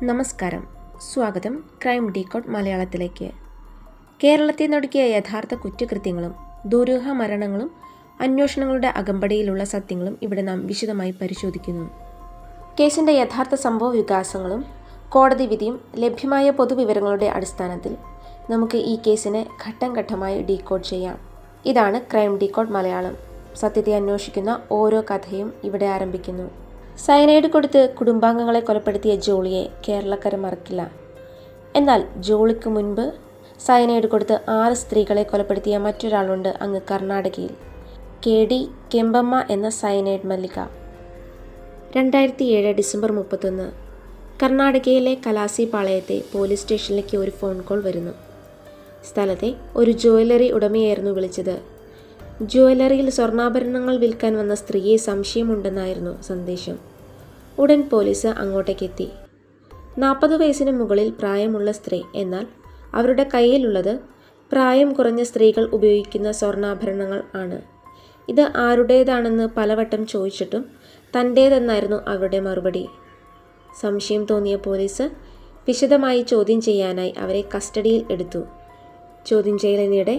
നമസ്കാരം, സ്വാഗതം crime decode മലയാളത്തിലേക്ക്. കേരളത്തെ നടുക്കിയ യഥാർത്ഥ കുറ്റകൃത്യങ്ങളും ദുരൂഹ മരണങ്ങളും അന്വേഷണങ്ങളുടെ അകമ്പടിയിലുള്ള സത്യങ്ങളും ഇവിടെ നാം വിശദമായി പരിശോധിക്കുന്നു. കേസിൻ്റെ യഥാർത്ഥ സംഭവ വികാസങ്ങളും കോടതി വിധിയും ലഭ്യമായ പൊതുവിവരങ്ങളുടെ അടിസ്ഥാനത്തിൽ നമുക്ക് ഈ കേസിനെ ഘട്ടം ഘട്ടമായി ഡീകോഡ് ചെയ്യാം. ഇതാണ് ക്രൈം ഡീകോഡ് മലയാളം. സത്യത്തെ അന്വേഷിക്കുന്ന ഓരോ കഥയും ഇവിടെ ആരംഭിക്കുന്നു. സയനൈഡ് കൊടുത്ത് കുടുംബാംഗങ്ങളെ കൊലപ്പെടുത്തിയ ജോളിയെ കേരളക്കര മറക്കില്ല. എന്നാൽ ജോളിക്ക് മുൻപ് സയനൈഡ് കൊടുത്ത് 6 സ്ത്രീകളെ കൊലപ്പെടുത്തിയ മറ്റൊരാളുണ്ട് അങ്ങ് കർണാടകയിൽ. KD കെമ്പമ്മ എന്ന സയനൈഡ് മല്ലിക. 2007 ഡിസംബർ 31 കർണാടകയിലെ കലാസി പാളയത്തെ പോലീസ് സ്റ്റേഷനിലേക്ക് ഒരു ഫോൺ കോൾ വരുന്നു. സ്ഥലത്തെ ഒരു ജ്വല്ലറി ഉടമയായിരുന്നു വിളിച്ചത്. ജ്വല്ലറിയിൽ സ്വർണ്ണാഭരണങ്ങൾ വിൽക്കാൻ വന്ന സ്ത്രീയെ സംശയമുണ്ടെന്നായിരുന്നു സന്ദേശം. ഉടൻ പോലീസ് അങ്ങോട്ടേക്കെത്തി. 40 വയസ്സിന് മുകളിൽ പ്രായമുള്ള സ്ത്രീ. എന്നാൽ അവരുടെ കയ്യിലുള്ളത് പ്രായം കുറഞ്ഞ സ്ത്രീകൾ ഉപയോഗിക്കുന്ന സ്വർണ്ണാഭരണങ്ങൾ ആണ്. ഇത് ആരുടേതാണെന്ന് പലവട്ടം ചോദിച്ചിട്ടും തൻ്റേതെന്നായിരുന്നു അവരുടെ മറുപടി. സംശയം തോന്നിയ പോലീസ് വിശദമായി ചോദ്യം ചെയ്യാനായി അവരെ കസ്റ്റഡിയിൽ എടുത്തു. ചോദ്യം ചെയ്യലിനിടെ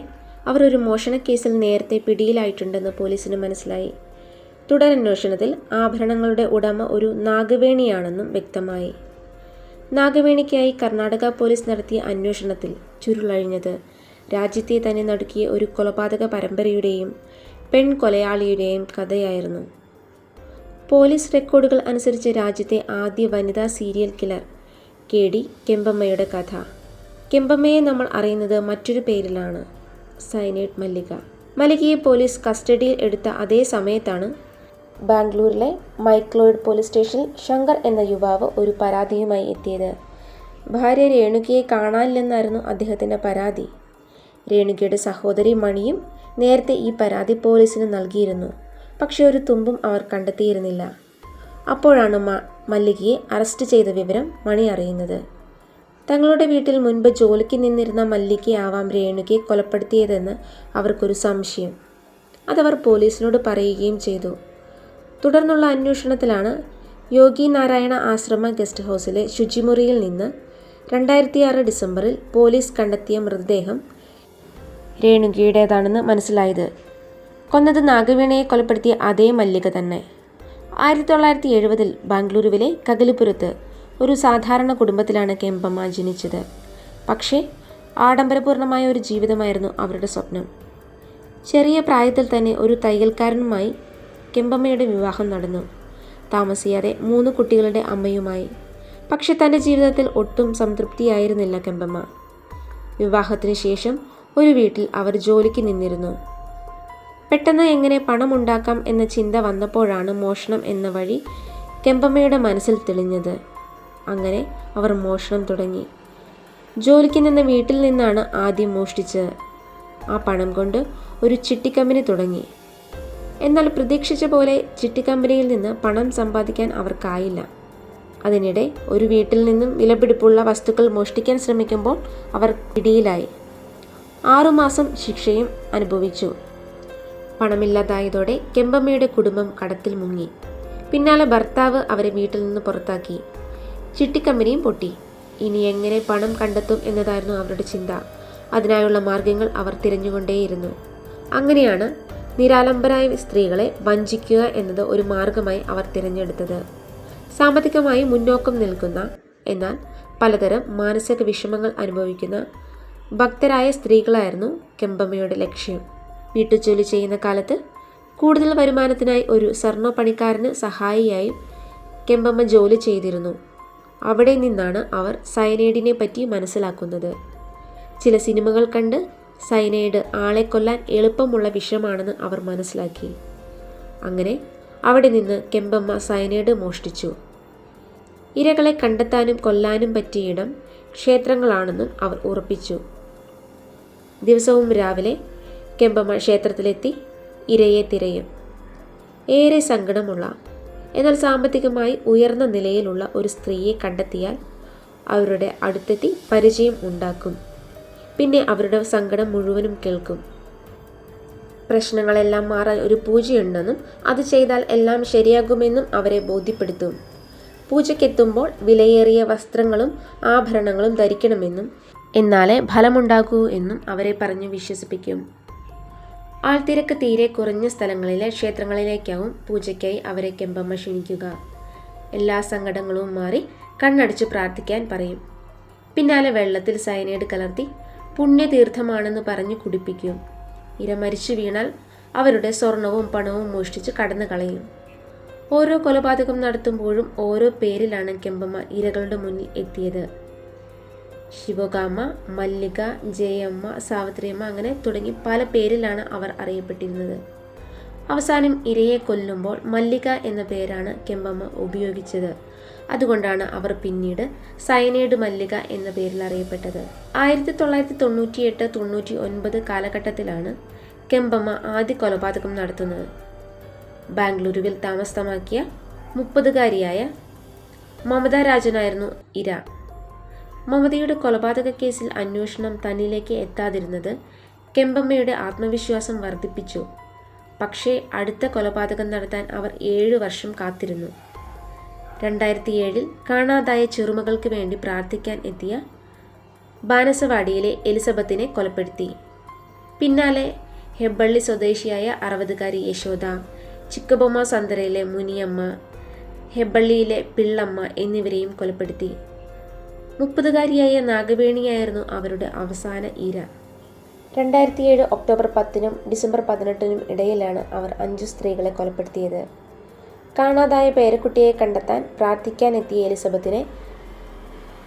അവർ ഒരു മോഷണക്കേസിൽ നേരത്തെ പിടിയിലായിട്ടുണ്ടെന്ന് പോലീസിന് മനസ്സിലായി. തുടരന്വേഷണത്തിൽ ആഭരണങ്ങളുടെ ഉടമ ഒരു നാഗവേണിയാണെന്നും വ്യക്തമായി. നാഗവേണിക്കായി കർണാടക പോലീസ് നടത്തിയ അന്വേഷണത്തിൽ ചുരുളഴിഞ്ഞത് രാജ്യത്തെ തന്നെ നടുക്കിയ ഒരു കൊലപാതക പരമ്പരയുടെയും പെൺകൊലയാളിയുടെയും കഥയായിരുന്നു. പോലീസ് റെക്കോർഡുകൾ അനുസരിച്ച് രാജ്യത്തെ ആദ്യ വനിതാ സീരിയൽ കില്ലർ KD കെമ്പമ്മയുടെ കഥ. കെമ്പമ്മയെ നമ്മൾ അറിയുന്നത് മറ്റൊരു പേരിലാണ്, സയനൈഡ് മല്ലിക. മല്ലികയെ പോലീസ് കസ്റ്റഡിയിൽ എടുത്ത അതേ സമയത്താണ് ബാംഗ്ലൂരിലെ മൈക്ലോയിഡ് പോലീസ് സ്റ്റേഷനിൽ ശങ്കർ എന്ന യുവാവ് ഒരു പരാതിയുമായി എത്തിയത്. ഭാര്യ രേണുകയെ കാണാനില്ലെന്നായിരുന്നു അദ്ദേഹത്തിൻ്റെ പരാതി. രേണുകയുടെ സഹോദരി മണിയും നേരത്തെ ഈ പരാതി പോലീസിന് നൽകിയിരുന്നു. പക്ഷേ ഒരു തുമ്പും അവർ കണ്ടെത്തിയിരുന്നില്ല. അപ്പോഴാണ് മല്ലികയെ അറസ്റ്റ് ചെയ്ത വിവരം മണി അറിയുന്നത്. തങ്ങളുടെ വീട്ടിൽ മുൻപ് ജോലിക്ക് നിന്നിരുന്ന മല്ലികയാവാം രേണുകയെ കൊലപ്പെടുത്തിയതെന്ന് അവർക്കൊരു സംശയം. അതവർ പോലീസിനോട് പറയുകയും ചെയ്തു. തുടർന്നുള്ള അന്വേഷണത്തിലാണ് യോഗി നാരായണ ആശ്രമ ഗസ്റ്റ് ഹൗസിലെ ശുചിമുറിയിൽ നിന്ന് 2006 ഡിസംബറിൽ പോലീസ് കണ്ടെത്തിയ മൃതദേഹം രേണുകയുടേതാണെന്ന് മനസ്സിലായത്. കൊന്നത് നാഗവീണയെ കൊലപ്പെടുത്തിയ അതേ മല്ലിക തന്നെ. 1970 ബാംഗ്ലൂരുവിലെ കഗലിപുരത്ത് ഒരു സാധാരണ കുടുംബത്തിലാണ് കെമ്പമ്മ ജനിച്ചത്. പക്ഷേ ആഡംബരപൂർണമായ ഒരു ജീവിതമായിരുന്നു അവരുടെ സ്വപ്നം. ചെറിയ പ്രായത്തിൽ തന്നെ ഒരു തയ്യൽക്കാരനുമായി കെമ്പമ്മയുടെ വിവാഹം നടന്നു. താമസിയാതെ 3 കുട്ടികളുടെ അമ്മയുമായി. പക്ഷെ തൻ്റെ ജീവിതത്തിൽ ഒട്ടും സംതൃപ്തിയായിരുന്നില്ല കെമ്പമ്മ. വിവാഹത്തിന് ശേഷം ഒരു വീട്ടിൽ അവർ ജോലിക്ക് നിന്നിരുന്നു. പെട്ടെന്ന് എങ്ങനെ പണമുണ്ടാക്കാം എന്ന ചിന്ത വന്നപ്പോഴാണ് മോഷണം എന്ന വഴി കെമ്പമ്മയുടെ മനസ്സിൽ തെളിഞ്ഞത്. അങ്ങനെ അവർ മോഷണം തുടങ്ങി. ജോലിക്ക് നിന്ന വീട്ടിൽ നിന്നാണ് ആദ്യം മോഷ്ടിച്ചത്. ആ പണം കൊണ്ട് ഒരു ചിട്ടിക്കമ്പനി തുടങ്ങി. എന്നാൽ പ്രതീക്ഷിച്ച പോലെ ചിട്ടിക്കമ്പനിയിൽ നിന്ന് പണം സമ്പാദിക്കാൻ അവർക്കായില്ല. അതിനിടെ ഒരു വീട്ടിൽ നിന്നും വിലപിടിപ്പുള്ള വസ്തുക്കൾ മോഷ്ടിക്കാൻ ശ്രമിക്കുമ്പോൾ അവർ പിടിയിലായി. 6 മാസം ശിക്ഷയും അനുഭവിച്ചു. പണമില്ലാതായതോടെ കെമ്പമ്മയുടെ കുടുംബം കടത്തിൽ മുങ്ങി. പിന്നാലെ ഭർത്താവ് അവരെ വീട്ടിൽ നിന്ന് പുറത്താക്കി. ചിട്ടിക്കമ്പനിയും പൊട്ടി. ഇനി എങ്ങനെ പണം കണ്ടെത്തും എന്നതായിരുന്നു അവരുടെ ചിന്ത. അതിനായുള്ള മാർഗങ്ങൾ അവർ തിരഞ്ഞുകൊണ്ടേയിരുന്നു. അങ്ങനെയാണ് നിരാലംബരായ സ്ത്രീകളെ വഞ്ചിക്കുക എന്നത് ഒരു മാർഗമായി അവർ തിരഞ്ഞെടുത്തത്. സാമ്പത്തികമായി മുന്നോക്കം നിൽക്കുന്ന എന്നാൽ പലതരം മാനസിക വിഷമങ്ങൾ അനുഭവിക്കുന്ന ഭക്തരായ സ്ത്രീകളായിരുന്നു കെമ്പമ്മയുടെ ലക്ഷ്യം. വീട്ടുജോലി ചെയ്യുന്ന കാലത്ത് കൂടുതൽ വരുമാനത്തിനായി ഒരു സ്വർണ്ണപ്പണിക്കാരന് സഹായിയായും കെമ്പമ്മ ജോലി ചെയ്തിരുന്നു. അവിടെ നിന്നാണ് അവർ സയനൈഡിനെ പറ്റി മനസ്സിലാക്കുന്നത്. ചില സിനിമകൾ കണ്ട് സയനൈഡ് ആളെ കൊല്ലാൻ എളുപ്പമുള്ള വിഷമാണെന്ന് അവർ മനസ്സിലാക്കി. അങ്ങനെ അവിടെ നിന്ന് കെമ്പമ്മ സയനൈഡ് മോഷ്ടിച്ചു. ഇരകളെ കണ്ടെത്താനും കൊല്ലാനും പറ്റിയ ഇടം ക്ഷേത്രങ്ങളാണെന്നും അവർ ഉറപ്പിച്ചു. ദിവസവും രാവിലെ കെമ്പമ്മ ക്ഷേത്രത്തിലെത്തി ഇരയെ തിരയും. ഏറെ സങ്കടമുള്ള എന്നാൽ സാമ്പത്തികമായി ഉയർന്ന നിലയിലുള്ള ഒരു സ്ത്രീയെ കണ്ടെത്തിയാൽ അവരുടെ അടുത്തെത്തി പരിചയം ഉണ്ടാക്കും. പിന്നെ അവരുടെ സങ്കടം മുഴുവനും കേൾക്കും. പ്രശ്നങ്ങളെല്ലാം മാറാൻ ഒരു പൂജയുണ്ടെന്നും അത് ചെയ്താൽ എല്ലാം ശരിയാകുമെന്നും അവരെ ബോധ്യപ്പെടുത്തും. പൂജയ്ക്കെത്തുമ്പോൾ വിലയേറിയ വസ്ത്രങ്ങളും ആഭരണങ്ങളും ധരിക്കണമെന്നും എന്നാലേ ഫലമുണ്ടാകൂ എന്നും അവരെ പറഞ്ഞു വിശ്വസിപ്പിക്കും. ആൾത്തിരക്ക് തീരെ കുറഞ്ഞ സ്ഥലങ്ങളിലെ ക്ഷേത്രങ്ങളിലേക്കാവും പൂജയ്ക്കായി അവരെ കെമ്പമ്മ ക്ഷണിക്കുക. എല്ലാ സങ്കടങ്ങളും മാറി കണ്ണടച്ച് പ്രാർത്ഥിക്കാൻ പറയും. പിന്നാലെ വെള്ളത്തിൽ സയനൈഡ് കലർത്തി പുണ്യതീർത്ഥമാണെന്ന് പറഞ്ഞ് കുടിപ്പിക്കും. ഇര മരിച്ചു വീണാൽ അവരുടെ സ്വർണവും പണവും മോഷ്ടിച്ച് കടന്നു കളയും. ഓരോ കൊലപാതകം നടത്തുമ്പോഴും ഓരോ പേരിലാണ് കെമ്പമ്മ ഇരകളുടെ മുന്നിൽ എത്തിയത്. ശിവകാമ, മല്ലിക, ജയമ്മ, സാവിത്രിയമ്മ അങ്ങനെ തുടങ്ങി പല പേരിലാണ് അവർ അറിയപ്പെട്ടിരുന്നത്. അവസാനം ഇരയെ കൊല്ലുമ്പോൾ മല്ലിക എന്ന പേരാണ് കെമ്പമ്മ ഉപയോഗിച്ചത്. അതുകൊണ്ടാണ് അവർ പിന്നീട് സയനൈഡ് മല്ലിക എന്ന പേരിൽ അറിയപ്പെട്ടത്. 1998-99 കാലഘട്ടത്തിലാണ് കെമ്പമ്മ ആദ്യ കൊലപാതകം നടത്തുന്നത്. ബാംഗ്ലൂരുവിൽ താമസമാക്കിയ 30-കാരിയായ മമത രാജനായിരുന്നു ഇര. മമതയുടെ കൊലപാതക കേസിൽ അന്വേഷണം തന്നിലേക്ക് എത്താതിരുന്നത് കെമ്പമ്മയുടെ ആത്മവിശ്വാസം വർദ്ധിപ്പിച്ചു. പക്ഷേ അടുത്ത കൊലപാതകം നടത്താൻ അവർ 7 വർഷം കാത്തിരുന്നു. 2007 കാണാതായ ചെറുമകൾക്ക് വേണ്ടി പ്രാർത്ഥിക്കാൻ എത്തിയ ബാനസവാടിയിലെ എലിസബത്തിനെ കൊലപ്പെടുത്തി. പിന്നാലെ ഹെബ്ബള്ളി സ്വദേശിയായ 60-കാരി യശോദ, ചിക്കബൊമ്മ സന്തരയിലെ മുനിയമ്മ, ഹെബ്ബള്ളിയിലെ പിള്ളമ്മ എന്നിവരെയും കൊലപ്പെടുത്തി. 30-കാരിയായ നാഗവേണിയായിരുന്നു അവരുടെ അവസാന ഇര. 2007 ഒക്ടോബർ 10-നും ഡിസംബർ 18-നും ഇടയിലാണ് അവർ 5 സ്ത്രീകളെ കൊലപ്പെടുത്തിയത്. കാണാതായ പേരക്കുട്ടിയെ കണ്ടെത്താൻ പ്രാർത്ഥിക്കാനെത്തിയ എലിസബത്തിനെ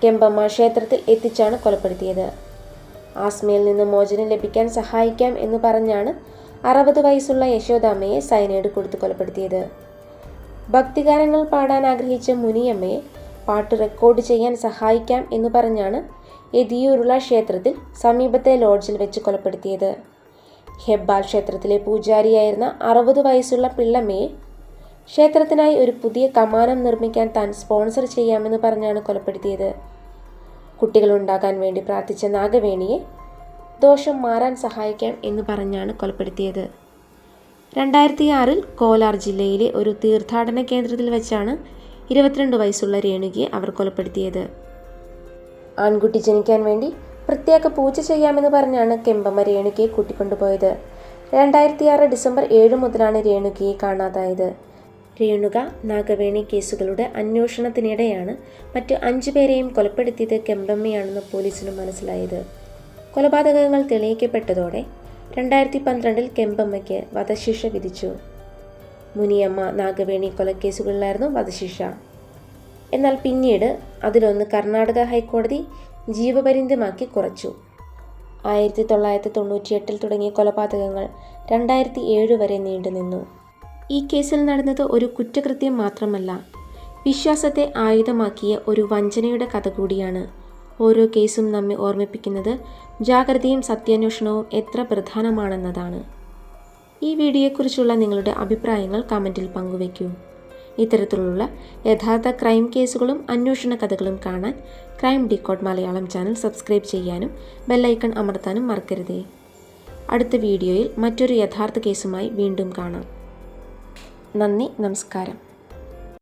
കെമ്പമ്മ ക്ഷേത്രത്തിൽ എത്തിച്ചാണ് കൊലപ്പെടുത്തിയത്. ആസ്മയിൽ നിന്ന് മോചനം ലഭിക്കാൻ സഹായിക്കാം എന്ന് പറഞ്ഞാണ് 60 വയസ്സുള്ള യശോദാമ്മയെ സയനൈഡ് കൊടുത്ത് കൊലപ്പെടുത്തിയത്. ഭക്തിഗാനങ്ങൾ പാടാൻ ആഗ്രഹിച്ച മുനിയമ്മയെ പാട്ട് റെക്കോർഡ് ചെയ്യാൻ സഹായിക്കാം എന്ന് പറഞ്ഞാണ് എതിയൂരുള്ള ക്ഷേത്രത്തിൽ സമീപത്തെ ലോഡ്ജിൽ വെച്ച് കൊലപ്പെടുത്തിയത്. ഹെബ്ബാൽ ക്ഷേത്രത്തിലെ പൂജാരിയായിരുന്ന 60 വയസ്സുള്ള പിള്ളമ്മയെ ക്ഷേത്രത്തിനായി ഒരു പുതിയ കമാനം നിർമ്മിക്കാൻ താൻ സ്പോൺസർ ചെയ്യാമെന്ന് പറഞ്ഞാണ് കൊലപ്പെടുത്തിയത്. കുട്ടികളുണ്ടാകാൻ വേണ്ടി പ്രാർത്ഥിച്ച നാഗവേണിയെ ദോഷം മാറാൻ സഹായിക്കാം എന്ന് പറഞ്ഞാണ് കൊലപ്പെടുത്തിയത്. 2006 കോലാർ ജില്ലയിലെ ഒരു തീർത്ഥാടന കേന്ദ്രത്തിൽ വെച്ചാണ് 22 വയസ്സുള്ള രേണുകയെ അവർ കൊലപ്പെടുത്തിയത്. ആൺകുട്ടി ജനിക്കാൻ വേണ്ടി പ്രത്യേക പൂജ ചെയ്യാമെന്ന് പറഞ്ഞാണ് കെമ്പമ്മ രേണുകയെ കൂട്ടിക്കൊണ്ടുപോയത്. 2006 ഡിസംബർ 7 മുതലാണ് രേണുകയെ കാണാതായത്. രേണുക, നാഗവേണി കേസുകളുടെ അന്വേഷണത്തിനിടെയാണ് മറ്റ് 5 പേരെയും കൊലപ്പെടുത്തിയത് കെമ്പമ്മയാണെന്ന് പോലീസിന് മനസ്സിലായത്. കൊലപാതകങ്ങൾ തെളിയിക്കപ്പെട്ടതോടെ 2012 കെമ്പമ്മയ്ക്ക് വധശിക്ഷ വിധിച്ചു. മുനിയമ്മ, നാഗവേണി കൊലക്കേസുകളിലായിരുന്നു വധശിക്ഷ. എന്നാൽ പിന്നീട് അതിലൊന്ന് കർണാടക ഹൈക്കോടതി ജീവപര്യന്തമാക്കി കുറച്ചു. 1998 തുടങ്ങിയ കൊലപാതകങ്ങൾ 2007 വരെ നീണ്ടുനിന്നു. ഈ കേസിൽ നടന്നത് ഒരു കുറ്റകൃത്യം മാത്രമല്ല, വിശ്വാസത്തെ ആയുധമാക്കിയ ഒരു വഞ്ചനയുടെ കഥ കൂടിയാണ്. ഓരോ കേസും നമ്മെ ഓർമ്മിപ്പിക്കുന്നത് ജാഗ്രതയും സത്യാന്വേഷണവും എത്ര പ്രധാനമാണെന്നതാണ്. ഈ വീഡിയോയെക്കുറിച്ചുള്ള നിങ്ങളുടെ അഭിപ്രായങ്ങൾ കമൻറ്റിൽ പങ്കുവയ്ക്കൂ. ഇത്തരത്തിലുള്ള യഥാർത്ഥ ക്രൈം കേസുകളും അന്വേഷണ കഥകളും കാണാൻ crime decode Malayalam channel subscribe ചെയ്യാനും ബെല്ലൈക്കൺ അമർത്താനും മറക്കരുതേ. അടുത്ത വീഡിയോയിൽ മറ്റൊരു യഥാർത്ഥ കേസുമായി വീണ്ടും കാണാം. നന്ദി, നമസ്കാരം.